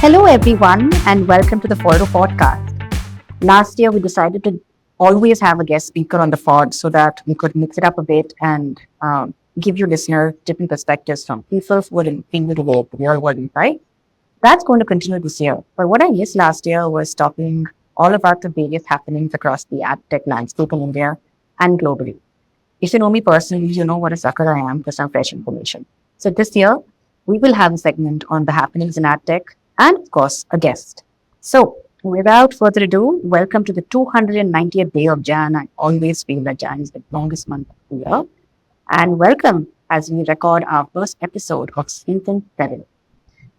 Hello, everyone, and welcome to the Voiro Podcast. Last year, we decided to always have a guest speaker on the pod so that we could mix it up a bit and give you listeners different perspectives from people who are in the world, the real world, right? That's going to continue this year. But what I missed last year was talking all about the various happenings across the ad tech landscape in India and globally. If you know me personally, you know what a sucker I am for some fresh information. So this year, we will have a segment on the happenings in ad tech and, of course, a guest. So without further ado, welcome to the 290th day of Jan. I always feel that Jan is the longest month of the year. And welcome as we record our first episode of Season 7.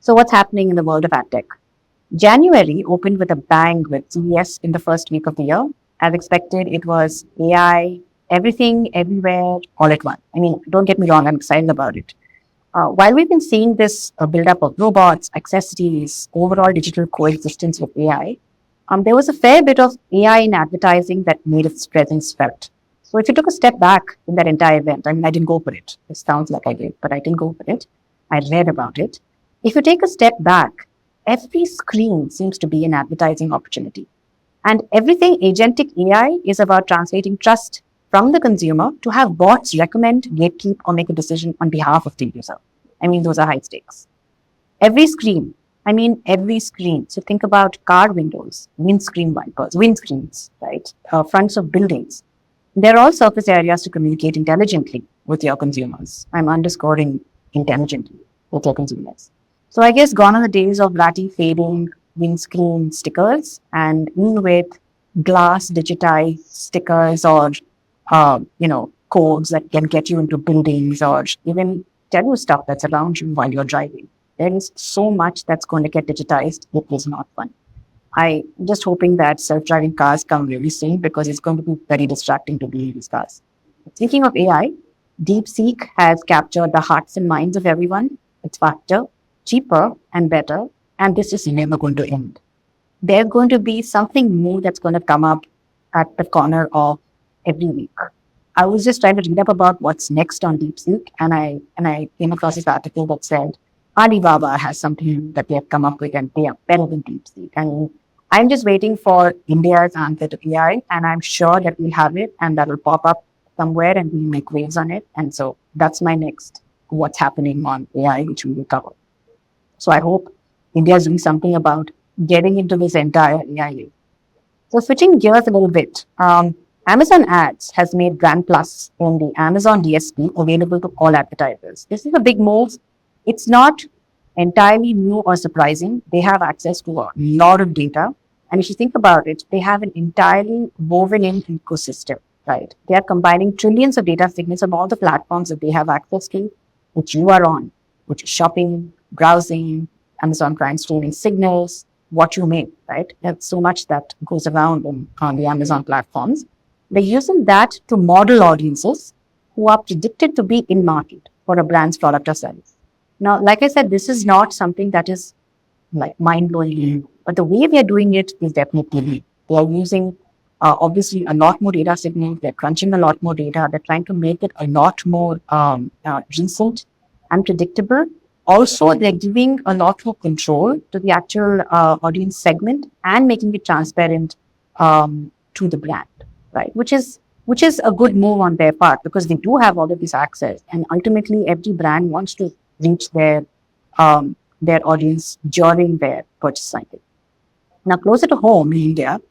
So what's happening in the world of ad tech? January opened with a bang with CES in the first week of the year. As expected, it was AI, everything, everywhere, all at once. I mean, don't get me wrong, I'm excited about it. While we've been seeing this build-up of robots, accessories, overall digital coexistence with AI, there was a fair bit of AI in advertising that made its presence felt. So if you took a step back in that entire event, I mean, I didn't go for it. It sounds like I did, but I didn't go for it. I read about it. If you take a step back, every screen seems to be an advertising opportunity. And everything agentic AI is about translating trust from the consumer to have bots recommend, gatekeep, or make a decision on behalf of the user. I mean, those are high stakes. Every screen. So think about car windows, windscreen wipers, windscreens, right? Fronts of buildings. They're all surface areas to communicate intelligently with your consumers. I'm underscoring intelligently with your consumers. So I guess gone are the days of ratty fading windscreen stickers and in with glass digitized stickers or codes that can get you into buildings or even tell you stuff that's around you while you're driving. There is so much that's going to get digitized. It is not fun. I'm just hoping that self-driving cars come really soon because it's going to be very distracting to be in these cars. Speaking of AI, DeepSeek has captured the hearts and minds of everyone. It's faster, cheaper, and better. And this is never going to end. There's going to be something new that's going to come up at the corner of every week. I was just trying to read up about what's next on DeepSeek, and I came across this article that said Alibaba has something that they have come up with, and they are better than DeepSeek. And I'm just waiting for India's answer to AI, and I'm sure that we'll have it, and that will pop up somewhere, and we'll make waves on it. And so that's my next what's happening on AI, which we will cover. So I hope India is doing something about getting into this entire AI wave. So switching gears a little bit. Amazon Ads has made Brand Plus in the Amazon DSP available to all advertisers. This is a big move. It's not entirely new or surprising. They have access to a lot of data. And if you think about it, they have an entirely woven in ecosystem, right? They are combining trillions of data signals from all the platforms that they have access to, which you are on, which is shopping, browsing, Amazon Prime streaming signals, what you make, right? There's so much that goes around on the Amazon platforms. They're using that to model audiences who are predicted to be in market for a brand's product or service. Now, like I said, this is not something that is like mind-blowing new, but the way they're doing it is definitely new. They are using obviously a lot more data signals. They're crunching a lot more data. They're trying to make it a lot more recent and predictable. Also, they're giving a lot more control to the actual audience segment and making it transparent to the brand, right? Which is a good move on their part because they do have all of this access, and ultimately every brand wants to reach their audience during their purchase cycle. Now, closer to home in India,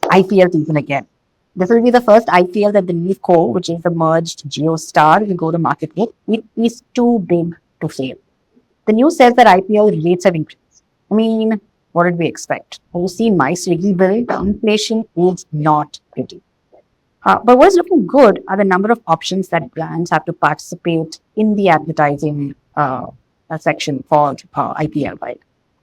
IPL season again. This will be the first IPL that the Leaf Co, which is the merged Ajio Star, will go to market with. It is too big to fail. The news says that IPL rates have increased. I mean, what did we expect? You see my Swiggy bill, the inflation is not pretty. But what's looking good are the number of options that brands have to participate in the advertising section for IPL, right?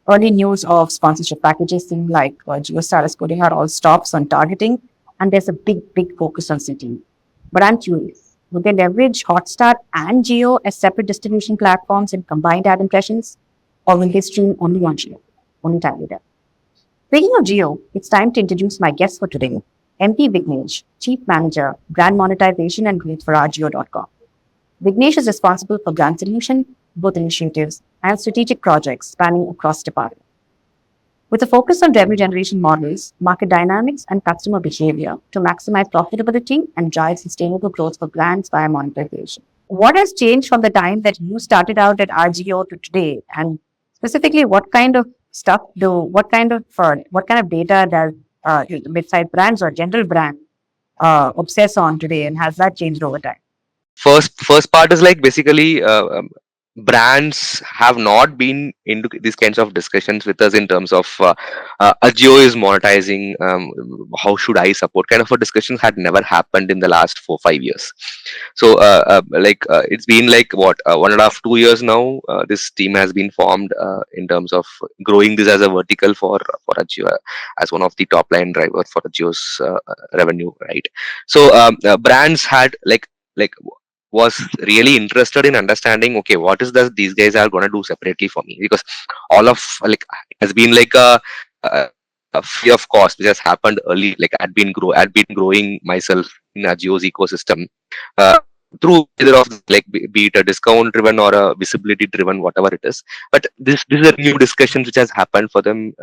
Early news of sponsorship packages seem like JioStar is putting out all stops on targeting, and there's a big focus on CTV. But I'm curious, will they leverage Hotstar and Jio as separate distribution platforms and combined ad impressions, or will they stream only on Jio? Only time will tell. Speaking of Jio, it's time to introduce my guest for today, MP Vignesh, Chief Manager, Brand Monetisation and Growth for Ajio.com. Vignesh is responsible for brand solution, both initiatives and strategic projects spanning across departments. with a focus on revenue generation models, market dynamics, and customer behavior to maximize profitability and drive sustainable growth for brands via monetization. What has changed from the time that you started out at Ajio to today? And specifically, what kind of what kind of data does mid-sized brands or general brand obsess on today, and has that changed over time? First part is like basically brands have not been into these kinds of discussions with us in terms of Ajio is monetizing, how should I support, kind of a discussion had never happened in the last 4 5 years. So it's been like what 1.5 2 years now, this team has been formed in terms of growing this as a vertical for Ajio, as one of the top line drivers for Ajio's revenue, right? So brands had like was really interested in understanding, okay, what is that these guys are going to do separately for me, because all of like it has been like a, a free of cost which has happened early. Like I'd been growing myself in Ajio's ecosystem uh, through either of like be it a discount driven or a visibility driven, whatever it is. But this is a new discussion which has happened for them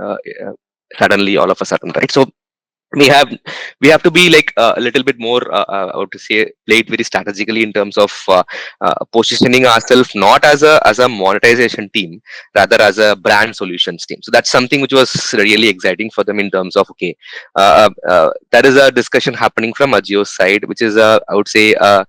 suddenly, all of a sudden, right? So we have we have to be like a little bit more I would say play it very strategically in terms of positioning ourselves not as a monetization team, rather as a brand solutions team. So that's something which was really exciting for them in terms of, okay, there is a discussion happening from Ajio's side, which is I would say uh,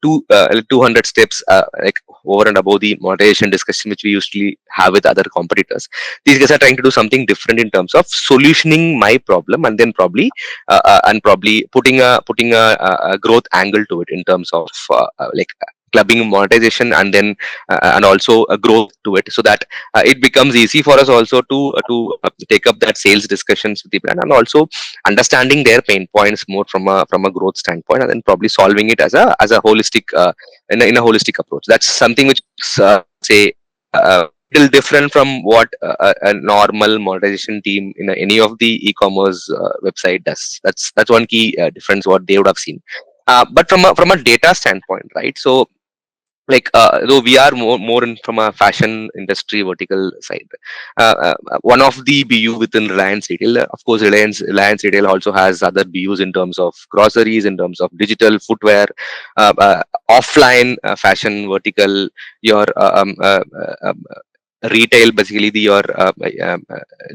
200 steps like over and above the monetization discussion which we usually have with other competitors. These guys are trying to do something different in terms of solutioning my problem, and then probably putting a growth angle to it in terms of like clubbing monetization, and then and also a growth to it, so that it becomes easy for us also to take up that sales discussions with the brand, and also understanding their pain points more from a growth standpoint, and then probably solving it as a holistic in a holistic approach. That's something which say little different from what a normal monetization team in any of the e-commerce website does. That's one key difference what they would have seen. But from a data standpoint, right? So like though we are more in from a fashion industry vertical side, one of the BU within Reliance Retail, of course, Reliance Retail also has other BUs in terms of groceries, in terms of digital footwear, offline fashion vertical, your retail, basically your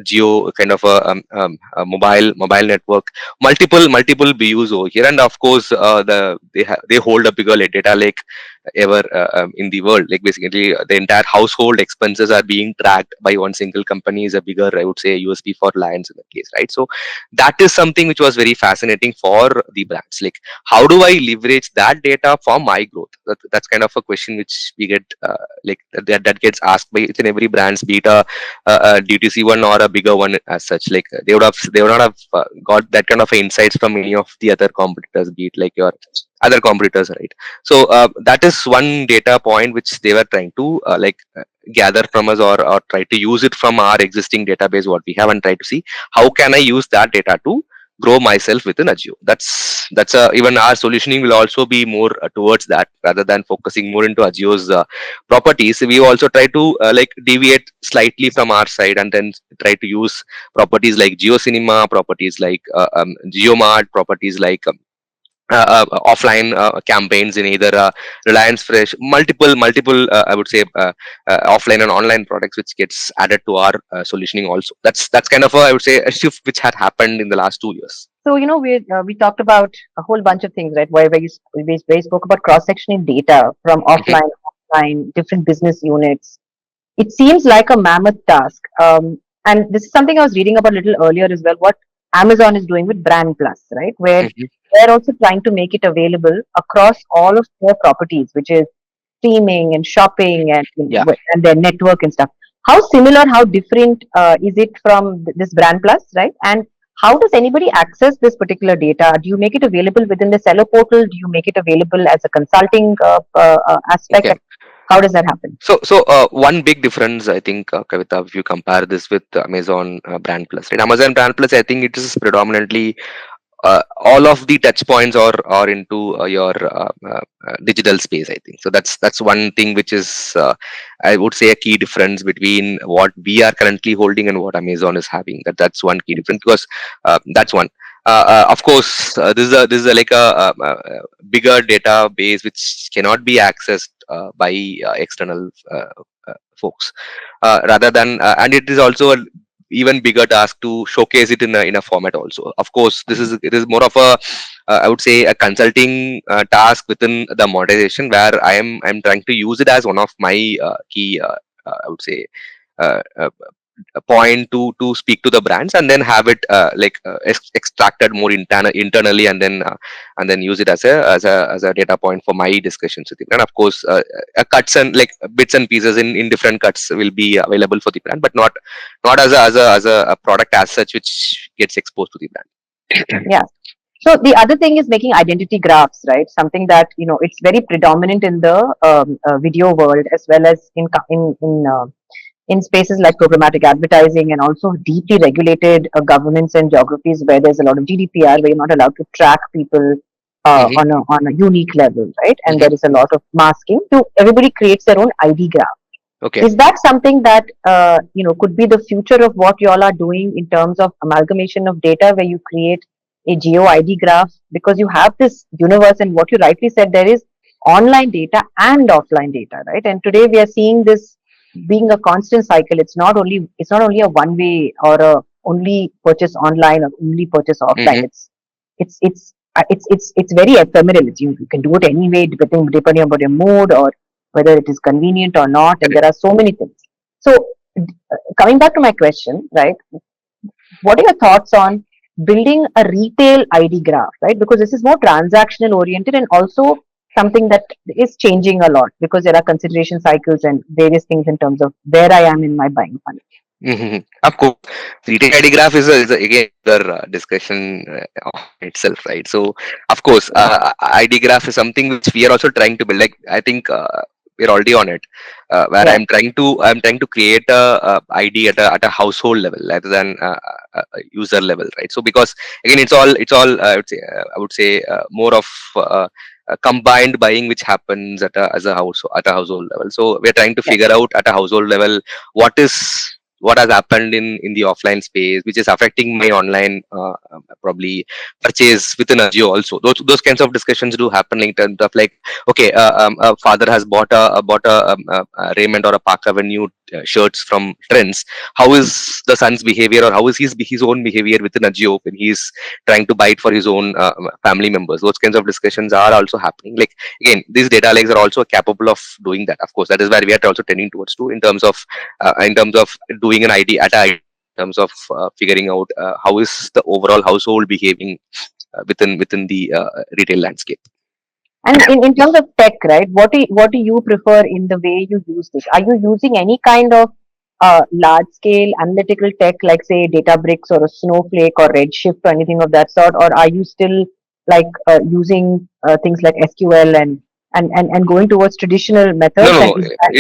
geo kind of a mobile network, multiple BUs over here. And of course they hold a bigger data lake ever in the world. Like basically the entire household expenses are being tracked by one single company is a bigger, I would say, USP for Lions in the case, right? So that is something which was very fascinating for the brands. Like, how do I leverage that data for my growth? That's kind of a question which we get like that gets asked by each and every brands, be it a DTC one or a bigger one as such. Like they would not have got that kind of insights from any of the other competitors, be it like your other competitors, right? So that is one data point which they were trying to gather from us, or try to use it from our existing database what we have, and try to see how can I use that data to grow myself within Ajio. That's even our solutioning will also be more towards that, rather than focusing more into Ajio's properties. We also try to like deviate slightly from our side, and then try to use properties like Geo Cinema, properties like Geomart, properties like offline campaigns in either Reliance Fresh, multiple I would say offline and online products which gets added to our solutioning also. That's kind of I would say a shift which had happened in the last 2 years. So, we talked about a whole bunch of things, right? Where we spoke about cross-sectioning data from Mhm. offline, offline, different business units. It seems like a mammoth task. And this is something I was reading about a little earlier as well, what Amazon is doing with Brand Plus, right? Where Mhm. they're also trying to make it available across all of their properties, which is streaming and shopping and, Yeah. and their network and stuff. How similar, how different is it from this Brand Plus, right? And how does anybody access this particular data? Do you make it available within the seller portal? Do you make it available as a consulting aspect? Okay. How does that happen? So one big difference, I think, Kavita, if you compare this with Amazon Brand Plus, right? Amazon Brand Plus, I think it is predominantly all of the touch points are into your digital space, I think. So that's one thing which is, I would say, a key difference between what we are currently holding and what Amazon is having. That's one key difference, because that's one. Of course, this is like a bigger database which cannot be accessed by external folks, rather than, and it is also a even bigger task to showcase it in a format also. Of course, it is more of a, I would say, a consulting task within the monetization, where I'm trying to use it as one of my key, I would say, uh, uh, a point to speak to the brands, and then have it extracted more internally, and then use it as a data point for my discussions with the brand. Of course, cuts and like bits and pieces in different cuts will be available for the brand, but not as a product as such which gets exposed to the brand. Yeah. So the other thing is making identity graphs, right? Something that it's very predominant in the video world, as well as in spaces like programmatic advertising, and also deeply regulated governments and geographies where there's a lot of GDPR, where you're not allowed to track people Hmm. on a unique level, right? And Hmm. there is a lot of masking. To everybody creates their own ID graph. Okay. Is that something that could be the future of what you all are doing in terms of amalgamation of data, where you create a geo ID graph, because you have this universe, and what you rightly said, there is online data and offline data, right? And today we are seeing this being a constant cycle. It's not only a one way, or a only purchase online or only purchase offline. Hmm. It's very ephemeral. You can do it anyway, depending on your mood, or whether it is convenient or not. And there are so many things. So, coming back to my question, right? What are your thoughts on building a retail ID graph, right? Because this is more transactional oriented, and also something that is changing a lot, because there are consideration cycles and various things in terms of where I am in my buying funnel. Of course, retail ID graph is again another discussion of itself, right? So, of course, ID graph is something which we are also trying to build. Like, I think we're already on it, where Yeah, I'm trying to create a ID at a household level rather than a user level, right? So, because again, it's all I would say more of combined buying which happens at a household level. So we're trying to yeah, figure out at a household level what has happened in the offline space, which is affecting my online probably purchase within Ajio also. Those kinds of discussions do happen in terms of, like, okay, a father has bought a raiment or a Park Avenue shirts from Trends. How is the son's behavior, or how is his own behavior within Ajio when he's trying to buy it for his own family members? Those kinds of discussions are also happening. Like, again, these data lakes are also capable of doing that. Of course, that is where we are also tending towards to, in terms of doing an ID at a, in terms of figuring out how is the overall household behaving within the retail landscape. and in terms of tech, right? What do you prefer in the way you use this? Are you using any kind of large scale analytical tech, like say Databricks or a Snowflake or Redshift or anything of that sort, or are you still like using things like SQL, and going towards traditional No, methods? And no, is that,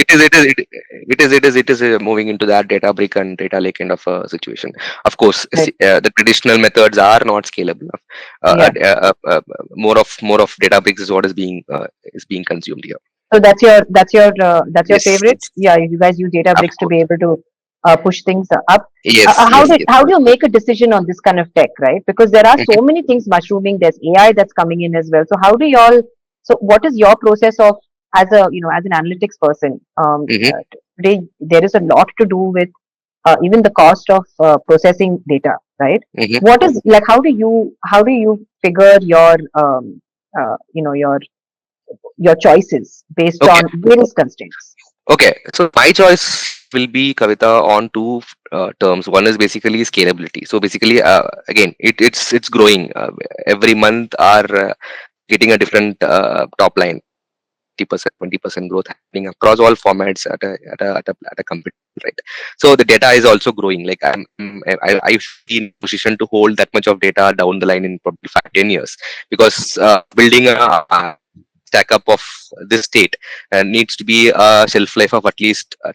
it is moving into that data brick and data lake kind of a situation. Of course, right? the traditional methods are not scalable. Yeah. More of data bricks is what is being consumed here. So that's your Yes, favorite. yes, Yeah, you guys use of Databricks to be course. able to push things up. Yes, How yes, do yes. how do you make a decision on this kind of tech, right? Because there are so many things mushrooming. There's AI that's coming in as well. So how do y'all? So what is your process of, as an analytics person? Hmm. Today there is a lot to do with even the cost of processing data, right? Hmm. What is like? How do you figure your choices based Okay, on various constraints? okay. So my choice will be, Kavita, on two terms. One is basically scalability. So basically, again, it's growing every month. Are getting a different top line, 30%, 20% growth happening across all formats at a company, right? So the data is also growing. Like, I feel in position to hold that much of data down the line in probably 5-10 years, because building a stack up of this state needs to be a shelf life of at least a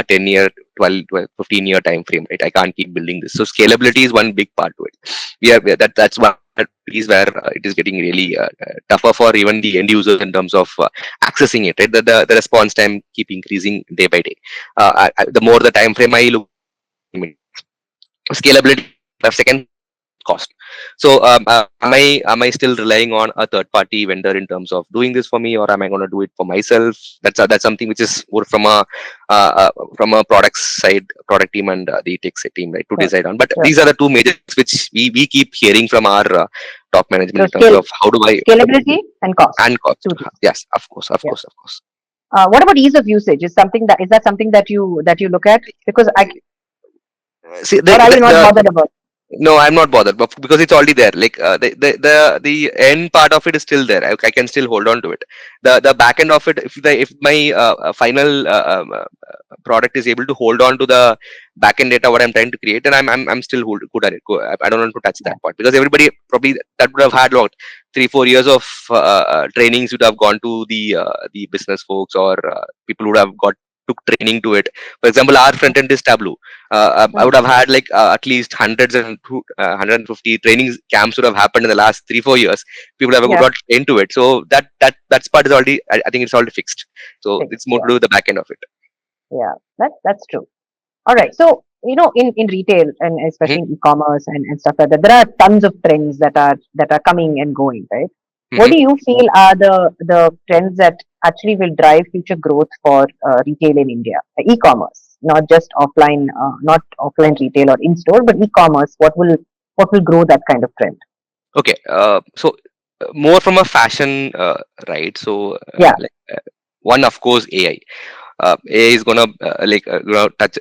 10-year, 12, 15-year time frame, right? I can't keep building this. So scalability is one big part to it. That's one is where it is getting really tougher for even the end users in terms of accessing it. Right? The response time keep increasing day by day. The more the time frame I look, scalability, second cost. So am I still relying on a third party vendor in terms of doing this for me, or am I going to do it for myself? That's something which is more from a product side, product team, and the tech side team, right, to Sure. decide on. But Sure. these are the two major things which we keep hearing from our top management So in terms of how do I scalability and cost. and cost. Two things. Yes, of course, of Yeah. course, of course. What about ease of usage? Is that something that you look at? Because See, or are you not bothered about? no, I'm not bothered, but because it's already there. Like the end part of it is still there. I can still hold on to it. The back end of it, if my final product is able to hold on to the back end data what I'm trying to create, then I'm still good at it. I don't want to touch that part because everybody probably that would have had what 3-4 years of trainings would have gone to the business folks or people would have got took training to it. For example, our front end is Tableau. I would have had like at least hundreds and 150 trainings camps would have happened in the last 3-4 years. People have Yeah, got into it, so that part is already. I think it's already fixed. So it's fixed. more to Yeah, do with the back end of it. yeah. That's true. All right. So, in retail and especially in e-commerce and stuff like that, there are tons of trends that are coming and going, right? What Mm-hmm. do you feel are the trends that actually will drive future growth for retail in India? E-commerce, not just offline, not offline retail or in-store, but e-commerce. What will grow that kind of trend? Okay. So more from a fashion, right? So Yeah. one, of course, AI. AI is gonna gonna touch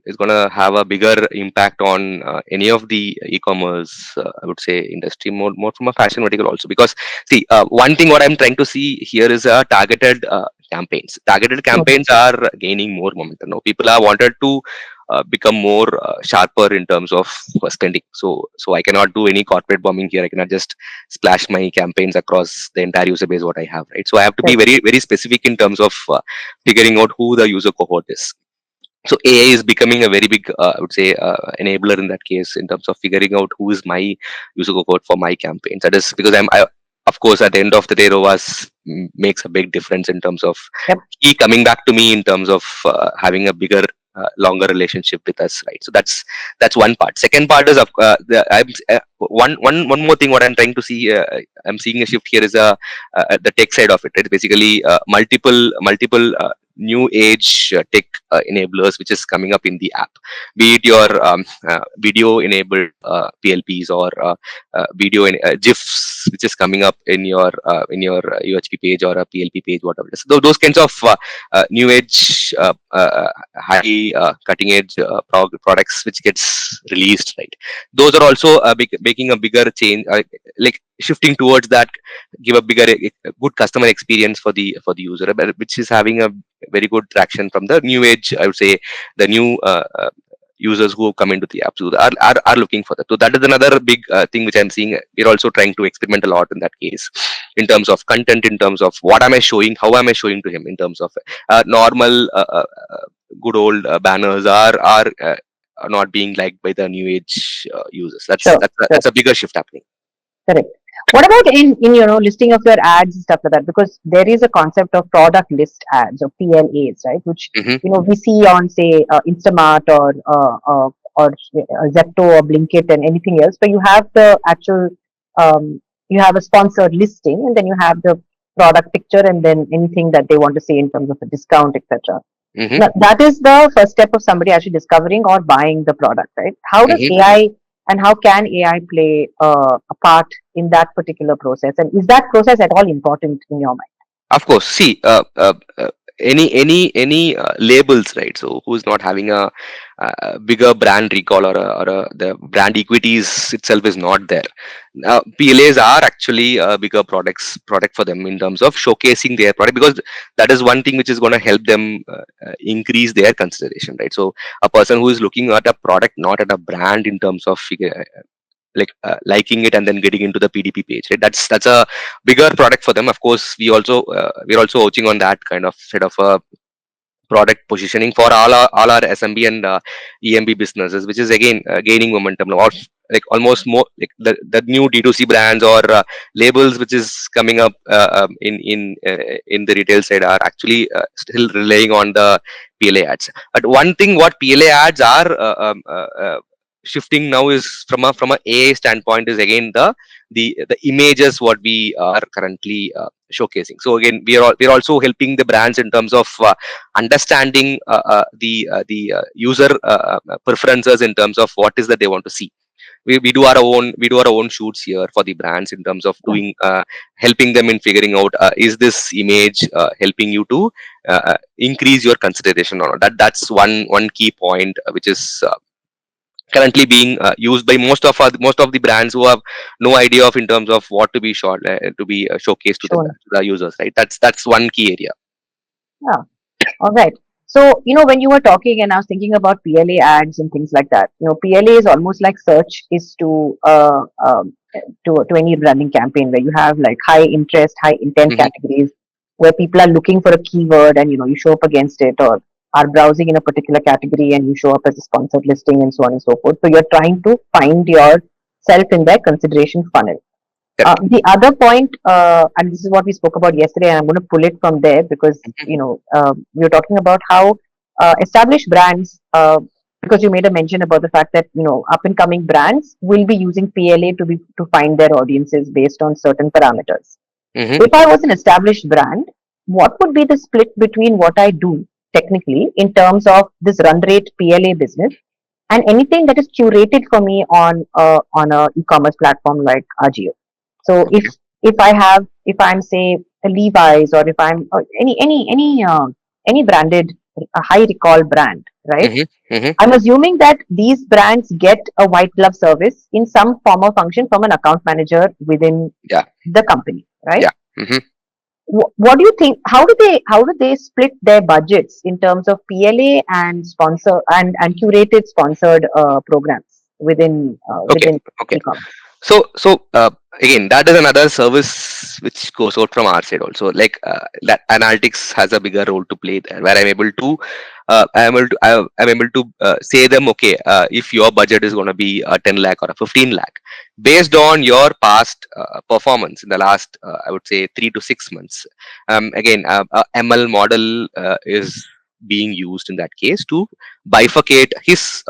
is gonna have a bigger impact on any of the e-commerce I would say industry, more from a fashion vertical also, because see, one thing what I'm trying to see here is targeted campaigns. Targeted Mhm. campaigns are gaining more momentum now. People are wanted to become more sharper in terms of spending. So I cannot do any corporate bombing here. I cannot just splash my campaigns across the entire user base what I have, right? So I have to be Correct. very very specific in terms of figuring out who the user cohort is. So AI is becoming a very big, I would say, enabler in that case in terms of figuring out who is my user cohort for my campaigns. That is because of course, at the end of the day, ROAS makes a big difference in terms of Yep. he coming back to me in terms of having a bigger, longer relationship with us, right? So that's one part. Second part is one more thing. What I'm trying to see, I'm seeing a shift here is the tech side of it. It's basically multiple new age tech enablers which is coming up in the app, be it your video enabled PLPs or video gifs which is coming up in your UHP page or a PLP page, whatever it is. Those kinds of new age high cutting edge products which gets released, right? Those are also making a bigger change, like shifting towards that, give a bigger good customer experience for the user, which is having a very good traction from the new age, I would say, the new users who come into the app, so are looking for that. So that is another big thing which I'm seeing. We're also trying to experiment a lot in that case, in terms of content, in terms of what am I showing, how am I showing to him, in terms of normal good old banners are not being liked by the new age users. That's Sure. Sure. that's a bigger shift happening. Correct. What about in listing of your ads and stuff like that? Because there is a concept of product list ads or PLAs, right? Which Hmm. we see on say Instamart or Zepto or Blinkit and anything else, where you have the actual you have a sponsored listing and then you have the product picture and then anything that they want to say in terms of a discount, etc. Hmm. Now, that is the first step of somebody actually discovering or buying the product, right? How does Hmm. AI and how can AI play a part in that particular process? And is that process at all important in your mind? Of course. See, any labels, right? So who's not having a bigger brand recall or the brand equities itself is not there. Now, PLAs are actually a bigger product for them in terms of showcasing their product, because that is one thing which is going to help them increase their consideration, right? So a person who is looking at a product, not at a brand, in terms of liking it and then getting into the PDP page, right? That's a bigger product for them. Of course, we're also watching on that kind of set of a product positioning for all our SMB and EMB businesses, which is again gaining momentum now. like almost more like the new D2C brands or labels which is coming up in the retail side are actually still relying on the PLA ads. But one thing what PLA ads are shifting now is from a AI standpoint is again the images what we are currently showcasing. So again, we're also helping the brands in terms of understanding the user preferences in terms of what is that they want to see. We do our own shoots here for the brands in terms of doing helping them in figuring out is this image helping you to increase your consideration or not. That's one key point which is currently being used by most of the brands who have no idea of in terms of what to be shot to be showcased Sure. to the users, right? That's one key area. Yeah. All right. So, when you were talking and I was thinking about PLA ads and things like that, PLA is almost like search is to any running campaign where you have like high interest, high intent Hmm. categories where people are looking for a keyword and, you show up against it or are browsing in a particular category and you show up as a sponsored listing and so on and so forth. So you're trying to find yourself in their consideration funnel. Correct. The other point, and this is what we spoke about yesterday, and I'm going to pull it from there because Mhm. you're talking about how established brands, because you made a mention about the fact that up and coming brands will be using PLA to find their audiences based on certain parameters. Mhm. If I was an established brand, what would be the split between what I do technically in terms of this run rate PLA business and anything that is curated for me on a e-commerce platform like Ajio? So Okay. if I'm say a Levi's or if I'm any branded a high recall brand, right? Mhm. Mhm. I'm assuming that these brands get a white glove service in some form or function from an account manager within Yeah. the company, right? Yeah. Mhm. What do you think? How do they split their budgets in terms of PLA and sponsor and curated sponsored programs Okay. within Okay. e-commerce? So again, that is another service which goes out from our side also. Like that analytics has a bigger role to play there, where I'm able to say them, okay, if your budget is going to be 10 lakh or a 15 lakh, based on your past performance in the last, I would say 3 to 6 months. Again, ML model is being used in that case to bifurcate his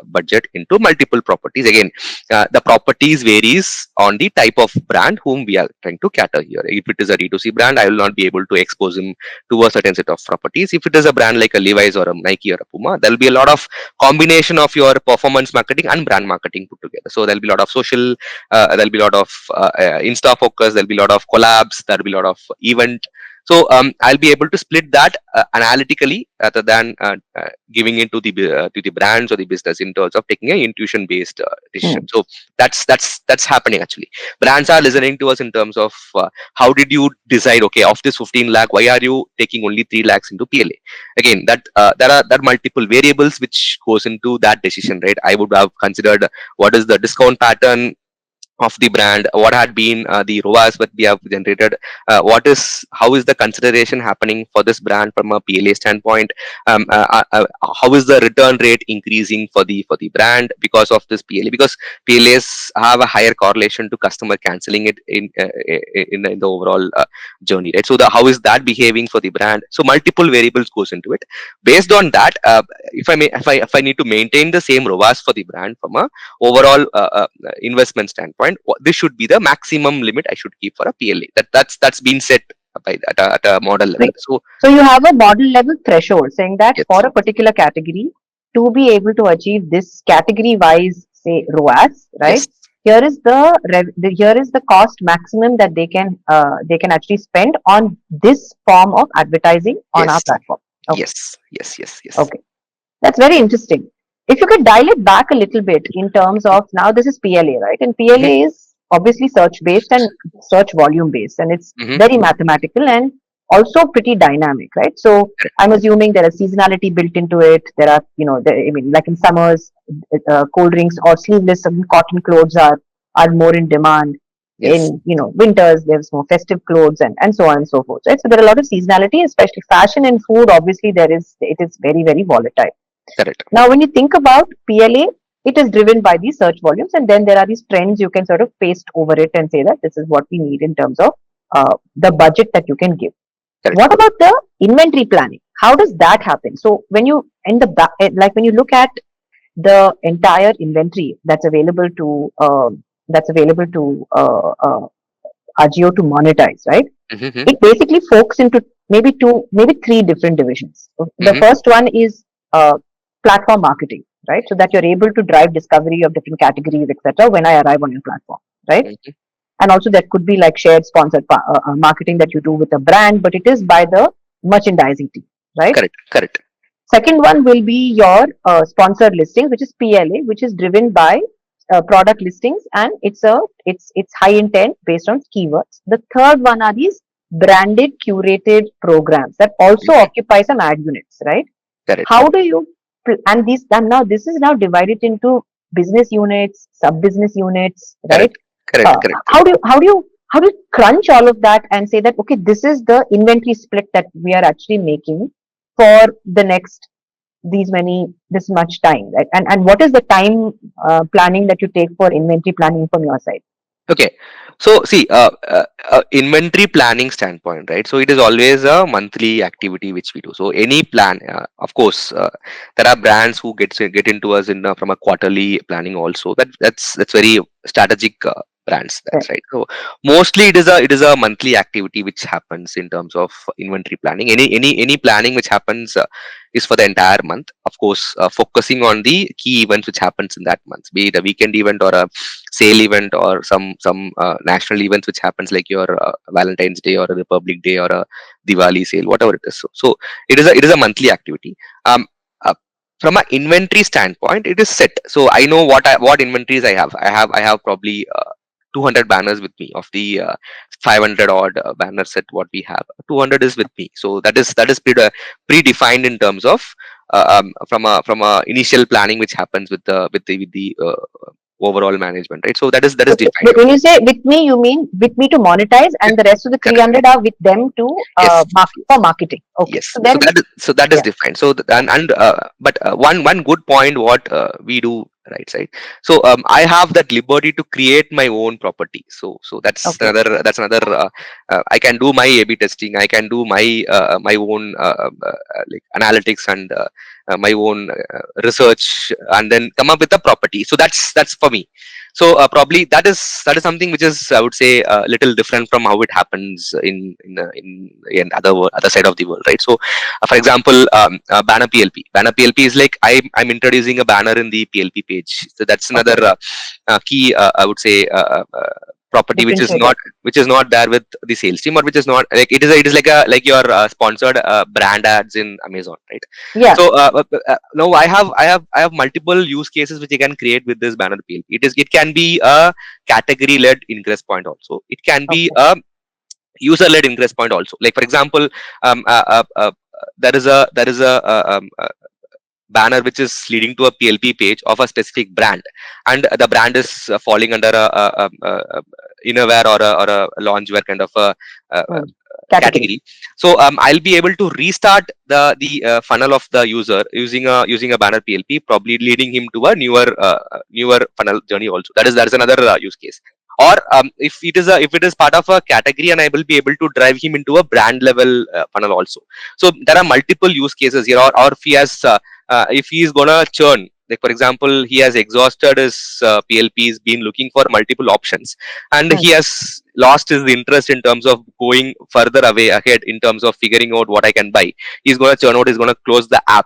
budget into multiple properties. Again, the properties varies on the type of brand whom we are trying to cater here. If it is a D2C brand, I will not be able to expose him to a certain set of properties. If it is a brand like a Levi's or a Nike or a Puma, there will be a lot of combination of your performance marketing and brand marketing put together. So there will be a lot of social, there will be a lot of Insta focus, there will be a lot of collabs, there will be a lot of event. So I'll be able to split that analytically rather than giving it to the brands or the business in terms of taking a intuition based decision. Hmm. So that's happening actually. Brands are listening to us in terms of how did you decide, okay, of this 15 lakh, why are you taking only 3 lakhs into PLA? Again, there are multiple variables which goes into that decision, right? I would have considered what is the discount pattern of the brand, what had been the ROAS that we have generated, how is the consideration happening for this brand from a PLA standpoint, how is the return rate increasing for the brand because of this PLA, because PLAs have a higher correlation to customer canceling it in the overall journey, right? So the how is that behaving for the brand? So multiple variables goes into it. Based on that, if I need to maintain the same ROAS for the brand from a overall investment standpoint, this should be the maximum limit I should keep for a PLA. That's been set by at a model level. Right. So So you have a model level threshold saying that yes, for a particular category, to be able to achieve this category wise, say ROAS, right? yes, Here is the cost maximum that they can actually spend on this form of advertising on our yes, platform. Okay, yes. okay, that's very interesting. If you could dial it back a little bit in terms of now this is PLA, right? And Hmm. PLA is obviously search based and search volume based, and it's Hmm. very mathematical and also pretty dynamic, right? So I'm assuming there is seasonality built into it. There are, I mean, like in summers, cold drinks or sleeveless cotton clothes are more in demand. Yes, In winters, there's more festive clothes and so on and so forth. Right? So there are a lot of seasonality, especially fashion and food. Obviously, it is very very volatile. correct. Now, when you think about PLA, it is driven by these search volumes, and then there are these trends you can sort of paste over it and say that this is what we need in terms of the budget that you can give. Correct. What about the inventory planning? How does that happen? So when you like when you look at the entire inventory that's available to Ajio to monetize, right? Mm-hmm. It basically focuses into maybe three different divisions. The Mm-hmm. first one is platform marketing, right? So that you're able to drive discovery of different categories, etc. when I arrive on your platform, right? Mm-hmm. And also that could be like shared sponsored marketing that you do with a brand, but it is by the merchandising team, right? Correct. Correct. Second one will be your sponsored listings, which is PLA, which is driven by product listings, and it's high intent based on keywords. The third one are these branded curated programs that also Mm-hmm. occupy some ad units, right? Correct. How do you and now this is now divided into business units, sub business units, right? Correct. Correct. Correct. How do you crunch all of that and say that okay, this is the inventory split that we are actually making for the next this much time, right? And what is the time planning that you take for inventory planning from your side? Okay, so see, inventory planning standpoint, right? So it is always a monthly activity which we do. So any plan, of course, there are brands who get into us in from a quarterly planning also. That's very strategic brands. Right. That's right. So mostly it is a monthly activity which happens in terms of inventory planning. Any planning which happens is for the entire month. Of course, focusing on the key events which happens in that month, be it a weekend event or a sale event or some national events which happens like your Valentine's Day or a Republic Day or a Diwali sale, whatever it is. So it is a monthly activity. Um, uh, from an inventory standpoint, it is set. So I know what inventories I have. I have probably 200 banners with me of the 500 odd banner set what we have. 200 is with me. So that is predefined in terms of from a initial planning which happens with the overall management, right? So that is Okay. defined. When you say with me, you mean with me to monetize, and the rest of the Correct. 300 are with them to Yes. for marketing. Okay. Yes. So So then, that is yeah. defined. So but one good point what we do, right? So I have that liberty to create my own property. So Okay. that's another. I can do my A/B testing. I can do my own like analytics and my own research, and then come up with a property. So that's for me. So probably that is something which is, I would say, a little different from how it happens in other side of the world, right? So for example, banner PLP is like I'm introducing a banner in the PLP page. So that's another Okay. key, I would say, property Differentiator. which is not there with the sales team, or which is not like it is like your sponsored brand ads in Amazon, right? Yeah. So now I have multiple use cases which you can create with this banner PLP. It can be a category led ingress point also. It can be Okay. a user led ingress point also. Like for example, um, uh, uh, uh, there is a banner which is leading to a PLP page of a specific brand, and the brand is falling under a innerwear or a loungewear kind of a, Hmm. Category. category. So I'll be able to restart the funnel of the user using a banner PLP, probably leading him to a newer funnel journey also. That is another use case. Or if it is part of a category, and I will be able to drive him into a brand level funnel also. So there are multiple use cases here. Or if he is gonna churn, like for example, he has exhausted his PLPs, been looking for multiple options, and Hmm. he has lost his interest in terms of going further away ahead in terms of figuring out what I can buy. He's going to churn out. He's going to close the app.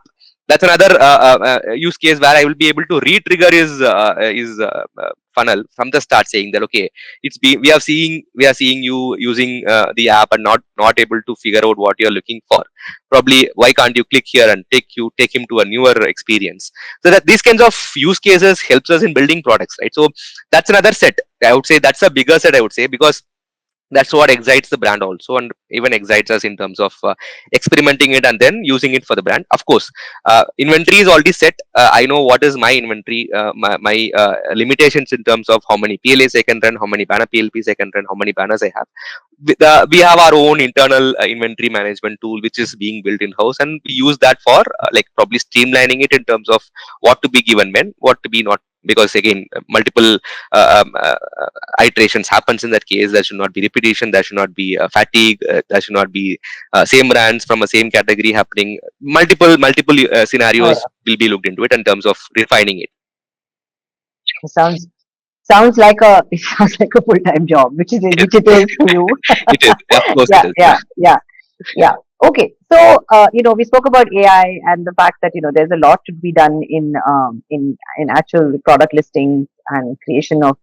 That's another use case where I will be able to re-trigger his funnel from the start, saying that okay, we are seeing you using the app and not able to figure out what you're looking for. Probably why can't you click here and take him to a newer experience? So that these kinds of use cases helps us in building products, right? So that's another set. I would say that's a bigger set, I would say, because that's what excites the brand also, and even excites us in terms of experimenting it and then using it for the brand. Of course, inventory is already set. I know what is my inventory, my limitations in terms of how many PLAs I can run, how many banner PLPs I can run, how many banners I have. We have our own internal inventory management tool which is being built in house, and we use that for like probably streamlining it in terms of what to be given when, what to be not because again multiple iterations happens in that case. There should not be repetition, there should not be fatigue, there should not be same brands from a same category happening. Multiple Oh, scenarios yeah. will be looked into it in terms of refining it. It sounds like a it sounds like a full time job, which it is to you. It is, of course it Yeah, is, yeah. yeah, yeah. Yeah. Okay. So, we spoke about AI and the fact that there's a lot to be done in actual product listing and creation of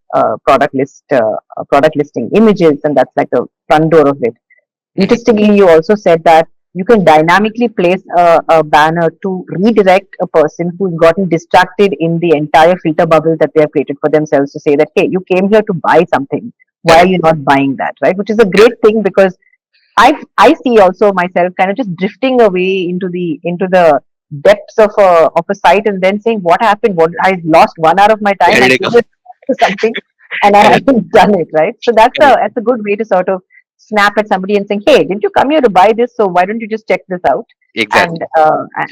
product listing images, and that's like the front door of it. Mhm. Interestingly, you also said that you can dynamically place a banner to redirect a person who's gotten distracted in the entire filter bubble that they have created for themselves to say that, hey, you came here to buy something. Why are Correct, you not buying that? Right? Which is a great correct. thing because I see also myself kind of just drifting away into the depths of a site and then saying what happened, what I lost 1 hour of my time, There I you go. came to something and I Correct, haven't done it, right? So correct, that's a good way to sort of snap at somebody and saying, hey, didn't you come here to buy this? So why don't you just check this out exactly.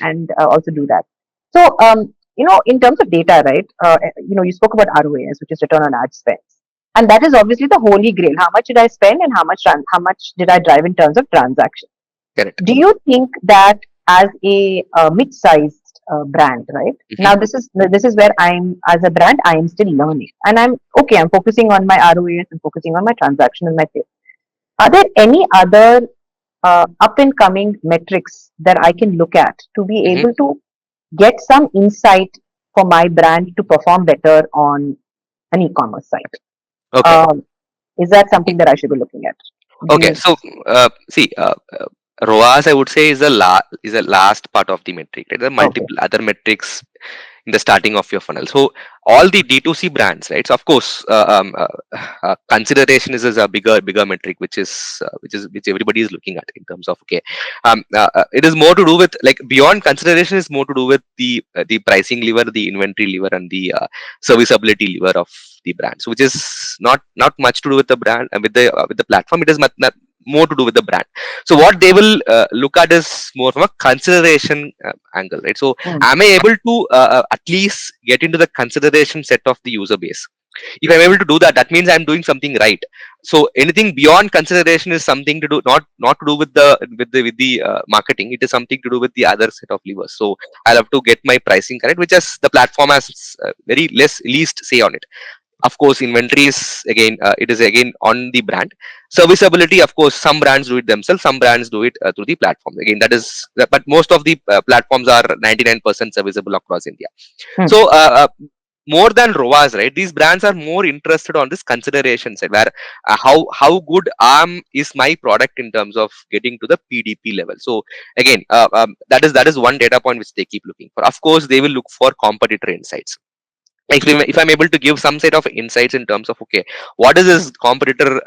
and also do that? So in terms of data, right? You spoke about ROAS, which is return on ad spend, and that is obviously the holy grail. How much did I spend and how much did I drive in terms of transaction? Correct. Do you think that as a mid-sized brand, right Hmm. now, this is where I'm as a brand, I am still learning, and I'm okay. I'm focusing on my ROAS and focusing on my transaction and my sales. Are there any other up and coming metrics that I can look at to be Hmm. able to get some insight for my brand to perform better on an e-commerce site? Okay. Um, is that something that I should be looking at? Do Okay, you? so see, ROAS I would say is is a last part of the metric. Right? There are Okay. multiple other metrics in the starting of your funnel. So all the D2C brands, right? So of course, consideration is a bigger metric, which everybody is looking at in terms of okay. It is more to do with like beyond consideration is more to do with the pricing lever, the inventory lever, and the serviceability lever of the brand. So which is not much to do with the brand with the platform. It is more to do with the brand. So what they will look at is more from a consideration angle, right? So Hmm. am I able to at least get into the consideration set of the user base? If I'm able to do that, that means I'm doing something right. So anything beyond consideration is something to do not to do with the marketing. It is something to do with the other set of levers. So I'll have to get my pricing correct, which is the platform has very least say on it. Of course, inventory is again it is again on the brand. Serviceability, of course, some brands do it themselves, some brands do it through the platform. Again, but most of the platforms are 99% serviceable across India. Hmm. So more than ROAS, right? These brands are more interested on this consideration side, where how good is my product in terms of getting to the PDP level. So again, that is one data point which they keep looking for. Of course, they will look for competitor insights. If I'm able to give some set of insights in terms of okay, what is this competitor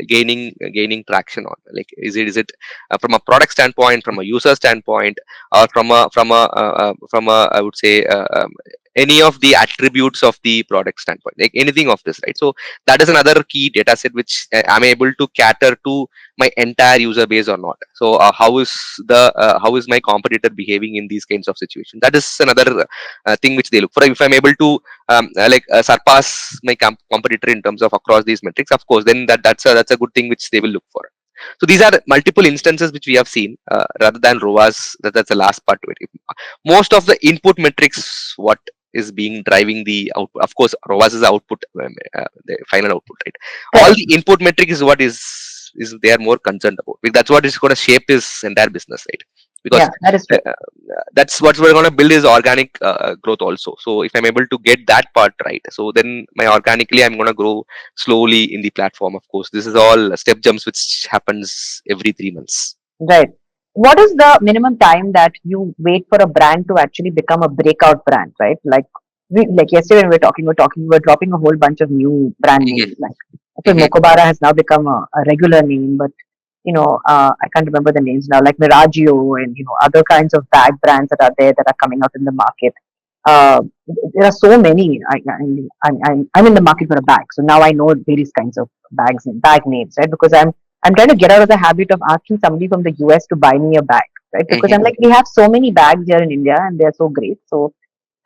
gaining traction on? Like, is it from a product standpoint, from a user standpoint, or from a I would say any of the attributes of the product standpoint, like anything of this, right? So that is another key data set which I'm able to cater to my entire user base or not. So how is my competitor behaving in these kinds of situations? That is another thing which they look for. If I'm able to surpass my competitor in terms of across these metrics, of course, then that's a good thing which they will look for. So these are multiple instances which we have seen rather than ROAS. That's the last part to it. Most of the input metrics, what is being driving the output. Of course, ROAS is the output, the final output, right? All Correct. the input metric is what is they are more concerned about. That's what is going to shape his entire business, right? Because Yeah, that is true. that's what we're going to build is organic growth also. So if I'm able to get that part right, so then my organically I'm going to grow slowly in the platform. Of course, this is all step jumps which happens every 3 months. Right. What is the minimum time that you wait for a brand to actually become a breakout brand, right? Like yesterday when we were dropping a whole bunch of new brand Mhm, names. Like I feel mhm, Mokobara has now become a regular name, but I can't remember the names now, like Miragio and other kinds of bag brands that are there that are coming out in the market. Uh, there are so many. I'm in the market for a bag, so now I know various kinds of bags and bag names, right? Because I'm trying to get out of the habit of asking somebody from the US to buy me a bag, right? Because mhm. I'm like, we have so many bags here in India and they're so great. So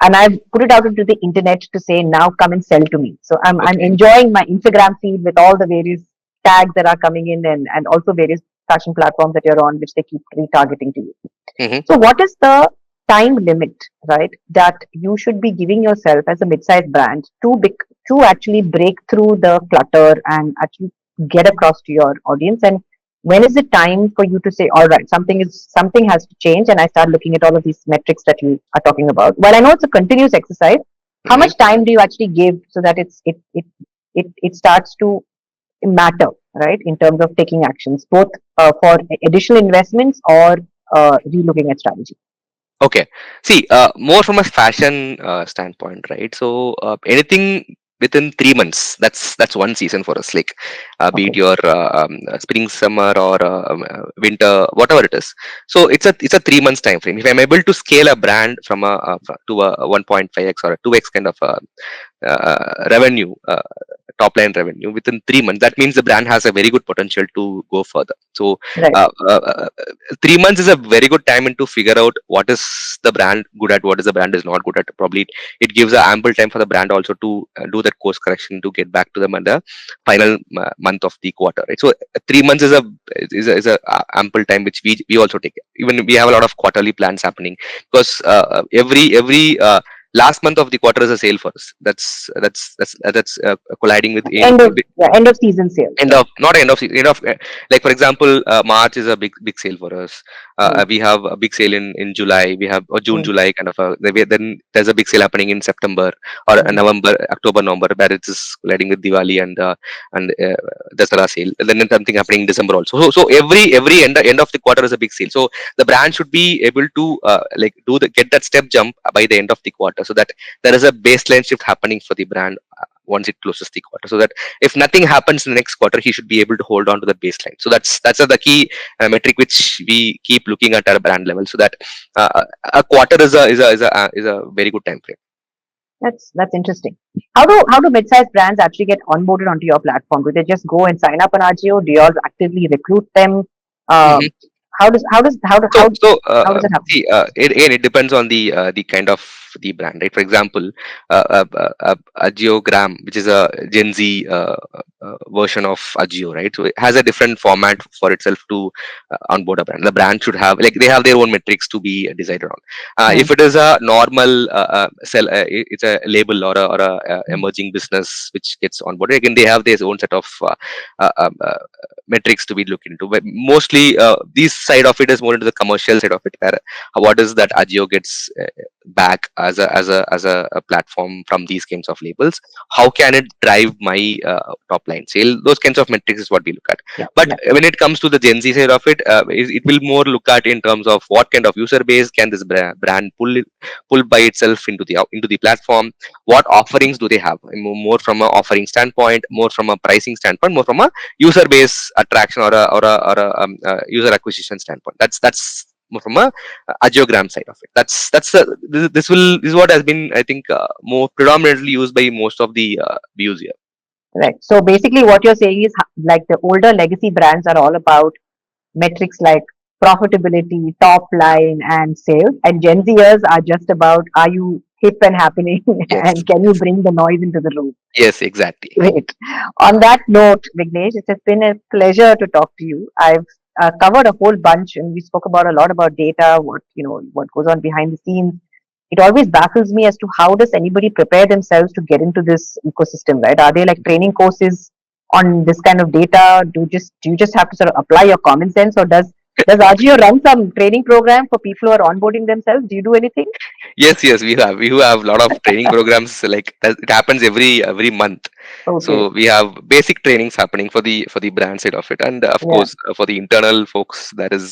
and I've put it out into the internet to say, now come and sell to me. So I'm Okay. enjoying my Instagram feed with all the various tags that are coming in, and also various fashion platforms that you're on, which they keep retargeting to you. Hmm. So what is the time limit, right, that you should be giving yourself as a mid-sized brand to actually break through the clutter and actually get across to your audience? And when is it time for you to say, all right, something has to change, and I start looking at all of these metrics that you are talking about? Well, I know it's a continuous exercise. How Hmm. much time do you actually give so that it starts to matter, right, in terms of taking actions, both for additional investments or relooking at strategy? Okay. See, more from a fashion standpoint, right? So anything within 3 months, that's one season for us. Like, be it Okay. your spring, summer, or winter, whatever it is. So it's a 3 months time frame. If I'm able to scale a brand from to a 1.5x or a 2x kind of revenue, top line revenue within 3 months, that means the brand has a very good potential to go further. So Right. uh, uh, uh, 3 months is a very good time to figure out what is the brand good at, what is the brand is not good at. Probably it gives a ample time for the brand also to do that course correction to get back to them at the final month of the quarter. Right? So 3 months is a ample time which we also take. Even we have a lot of quarterly plans happening, because every last month of the quarter is a sale for us. That's colliding with End of season sales, end right? of not end of end of like, for example, March is a big sale for us. Mm, We have a big sale in July, we have or June, mm, July kind of then there's a big sale happening in September or mm, November, October, November, where it is colliding with Diwali and Dasara sale, and then something happening in December also. So every end of the quarter is a big sale. So the brand should be able to like get that step jump by the end of the quarter, so that there is a baseline shift happening for the brand once it closes the quarter, so that if nothing happens in the next quarter, he should be able to hold on to that baseline. So that's the key metric which we keep looking at a brand level, so that a quarter is a very good time frame. that's interesting. How do mid-sized brands actually get onboarded onto your platform? Do they just go and sign up on Ajio? Do you all actively recruit them? Um, So, so how does it happen? see, it depends on the kind of the brand, right? For example, Agiogram, which is a Gen Z version of Agio, right? So it has a different format for itself to onboard a brand. The brand should have, like, they have their own metrics to be decided on. Mm, If it is a normal sell, it's a label or a mm, emerging business which gets onboarded. Again, they have their own set of uh, uh, uh, metrics to be looked into. But mostly, this side of it is more into the commercial side of it, where what is that Agio gets back as a platform from these kinds of labels. How can it drive my top line sale? Those kinds of metrics is what we look at. yeah, But yeah, when it comes to the Gen Z side of it, it will more look at in terms of what kind of user base can this brand pull by itself into the platform. What offerings do they have? More from a offering standpoint, more from a pricing standpoint, more from a user base attraction or a user acquisition standpoint. That's more from a agiogram side of it. This is what has been, I think, more predominantly used by most of the views here. right. So basically, what you're saying is, like, the older legacy brands are all about metrics like profitability, top line, and sales, and Gen Zers are just about, are you hip and happening, Yes, and can you bring the noise into the room? yes, exactly. Great. On that note, Vignesh, it has been a pleasure to talk to you. I've covered a whole bunch, and we spoke about a lot about data, what goes on behind the scenes. It always baffles me as to how does anybody prepare themselves to get into this ecosystem, right? Are there like training courses on this kind of data? Do you just have to sort of apply your common sense, or does Ajio run some training program for people who are onboarding themselves? Do you do anything? Yes, we have a lot of training programs, like it happens every month. Okay. So we have basic trainings happening for the brand side of it, and of Yeah. course, for the internal folks, there is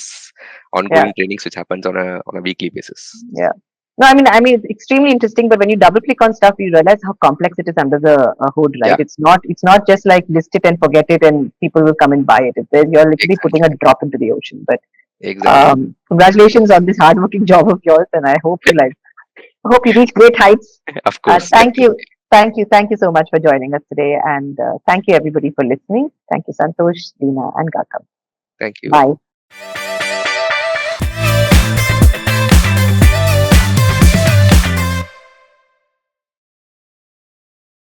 Yeah. ongoing trainings which happens on a weekly basis. Yeah. No, I mean, it's extremely interesting. But when you double click on stuff, you realize how complex it is under the hood, right? Yeah, It's not just like list it and forget it, and people will come and buy it. You're literally putting exactly, a drop into the ocean. But exactly. congratulations on this hardworking job of yours, and I hope you reach great heights. Of course, Thank you, definitely. thank you so much for joining us today, and thank you everybody for listening. Thank you, Santosh, Dina, and Gautam. Thank you. Bye.